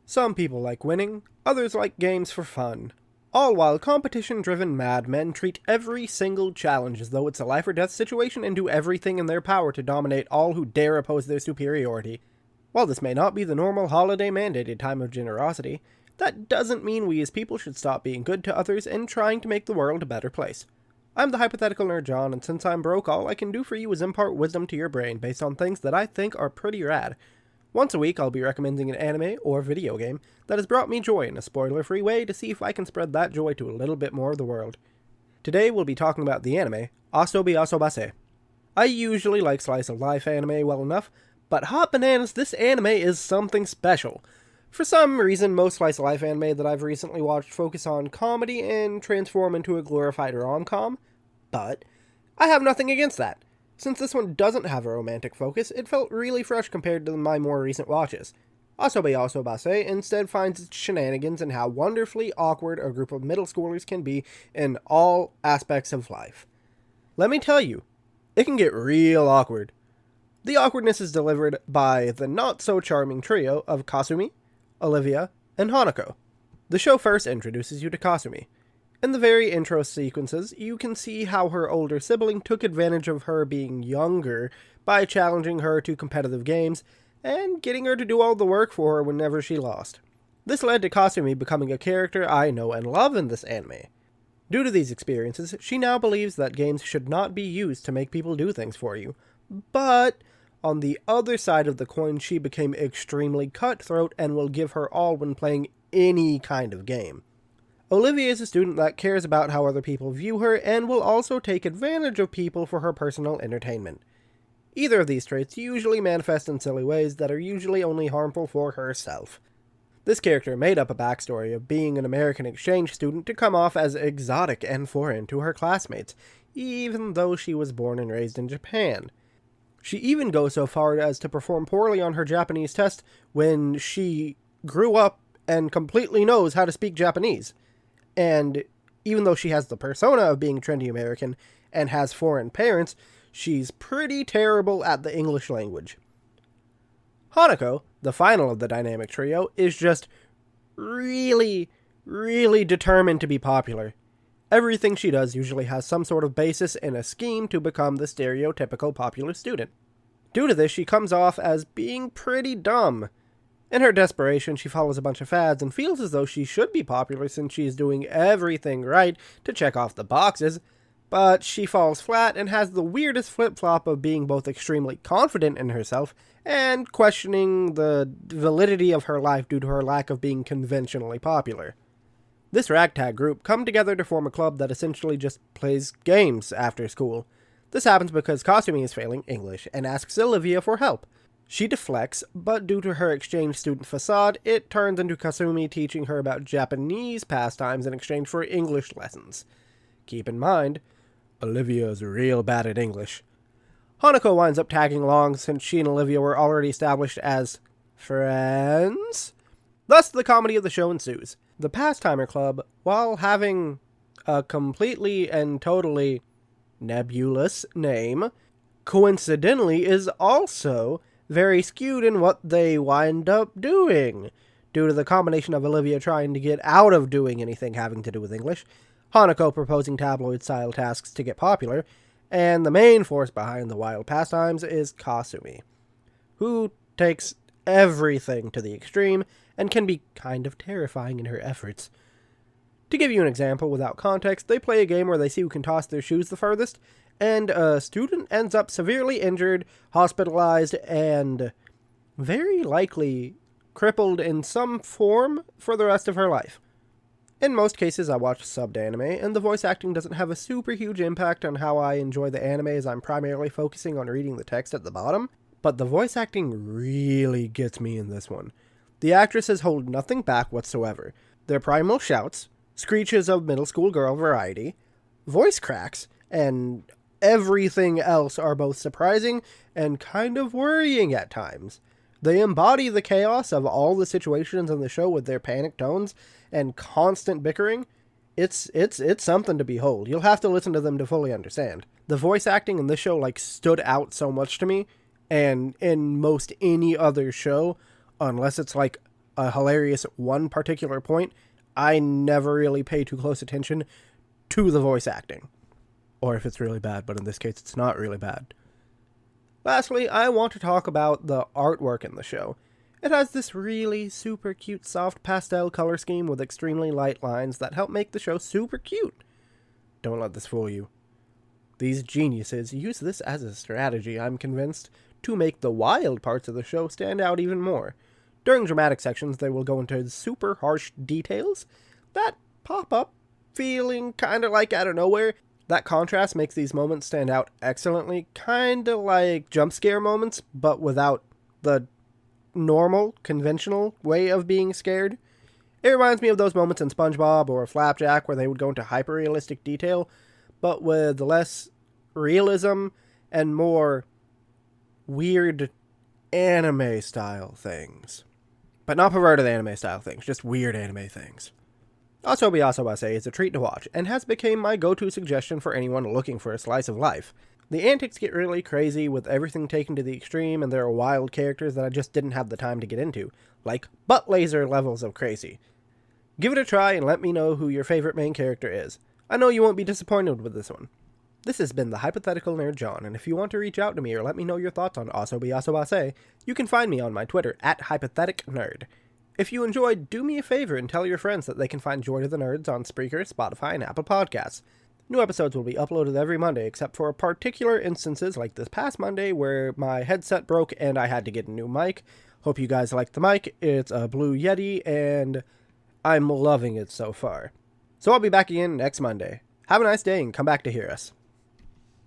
Some people like winning, others like games for fun. All while competition-driven madmen treat every single challenge as though it's a life or death situation and do everything in their power to dominate all who dare oppose their superiority. While this may not be the normal holiday-mandated time of generosity, that doesn't mean we as people should stop being good to others and trying to make the world a better place. I'm the hypothetical nerd John, and since I'm broke, all I can do for you is impart wisdom to your brain based on things that I think are pretty rad. Once a week, I'll be recommending an anime or video game that has brought me joy in a spoiler-free way to see if I can spread that joy to a little bit more of the world. Today, we'll be talking about the anime Asobi Asobase. I usually like slice-of-life anime well enough, but hot bananas, this anime is something special. For some reason, most slice-of-life anime that I've recently watched focus on comedy and transform into a glorified rom-com, but I have nothing against that. Since this one doesn't have a romantic focus, it felt really fresh compared to my more recent watches. Asobi Asobase instead finds its shenanigans in how wonderfully awkward a group of middle schoolers can be in all aspects of life. Let me tell you, it can get real awkward. The awkwardness is delivered by the not-so-charming trio of Kasumi, Olivia, and Hanako. The show first introduces you to Kasumi. In the very intro sequences, you can see how her older sibling took advantage of her being younger by challenging her to competitive games and getting her to do all the work for her whenever she lost. This led to Kasumi becoming a character I know and love in this anime. Due to these experiences, she now believes that games should not be used to make people do things for you. But on the other side of the coin, she became extremely cutthroat and will give her all when playing any kind of game. Olivia is a student that cares about how other people view her and will also take advantage of people for her personal entertainment. Either of these traits usually manifest in silly ways that are usually only harmful for herself. This character made up a backstory of being an American exchange student to come off as exotic and foreign to her classmates, even though she was born and raised in Japan. She even goes so far as to perform poorly on her Japanese test when she grew up and completely knows how to speak Japanese. And even though she has the persona of being trendy American and has foreign parents, she's pretty terrible at the English language. Hanako, the final of the dynamic trio, is just really determined to be popular. Everything she does usually has some sort of basis in a scheme to become the stereotypical popular student. Due to this, she comes off as being pretty dumb. In her desperation, she follows a bunch of fads and feels as though she should be popular since she is doing everything right to check off the boxes, but she falls flat and has the weirdest flip-flop of being both extremely confident in herself and questioning the validity of her life due to her lack of being conventionally popular. This ragtag group come together to form a club that essentially just plays games after school. This happens because Kasumi is failing English and asks Olivia for help. She deflects, but due to her exchange student facade, it turns into Kasumi teaching her about Japanese pastimes in exchange for English lessons. Keep in mind, Olivia is real bad at English. Hanako winds up tagging along since she and Olivia were already established as friends. Thus, the comedy of the show ensues. The Pastimer Club, while having a completely and totally nebulous name, coincidentally is also very skewed in what they wind up doing. Due to the combination of Olivia trying to get out of doing anything having to do with English, Hanako proposing tabloid-style tasks to get popular, and the main force behind the wild pastimes is Kasumi, who takes everything to the extreme and can be kind of terrifying in her efforts. To give you an example without context, they play a game where they see who can toss their shoes the furthest, and a student ends up severely injured, hospitalized, and very likely crippled in some form for the rest of her life. In most cases, I watch subbed anime, and the voice acting doesn't have a super huge impact on how I enjoy the anime as I'm primarily focusing on reading the text at the bottom, but the voice acting really gets me in this one. The actresses hold nothing back whatsoever. Their primal shouts, screeches of middle school girl variety, voice cracks, and everything else are both surprising and kind of worrying at times. They embody the chaos of all the situations in the show with their panic tones and constant bickering. It's something to behold. You'll have to listen to them to fully understand. The voice acting in this show stood out so much to me, and in most any other show, unless it's a hilarious one particular point, I never really pay too close attention to the voice acting. Or if it's really bad, but in this case it's not really bad. Lastly, I want to talk about the artwork in the show. It has this really super cute soft pastel color scheme with extremely light lines that help make the show super cute. Don't let this fool you. These geniuses use this as a strategy, I'm convinced, to make the wild parts of the show stand out even more. During dramatic sections, they will go into super harsh details that pop up, feeling kinda like out of nowhere. That contrast makes these moments stand out excellently, kinda like jump scare moments, but without the normal, conventional way of being scared. It reminds me of those moments in SpongeBob or Flapjack where they would go into hyper-realistic detail, but with less realism and more weird anime-style things. But not perverted anime-style things, just weird anime things. Asobi Asobase is a treat to watch, and has become my go-to suggestion for anyone looking for a slice of life. The antics get really crazy with everything taken to the extreme, and there are wild characters that I just didn't have the time to get into, like butt laser levels of crazy. Give it a try and let me know who your favorite main character is. I know you won't be disappointed with this one. This has been the Hypothetical Nerd John, and if you want to reach out to me or let me know your thoughts on Asobi Asobase, you can find me on my Twitter at HypotheticNerd. If you enjoyed, do me a favor and tell your friends that they can find Joy to the Nerds on Spreaker, Spotify, and Apple Podcasts. New episodes will be uploaded every Monday, except for particular instances like this past Monday where my headset broke and I had to get a new mic. Hope you guys like the mic. It's a Blue Yeti, and I'm loving it so far. So I'll be back again next Monday. Have a nice day and come back to hear us.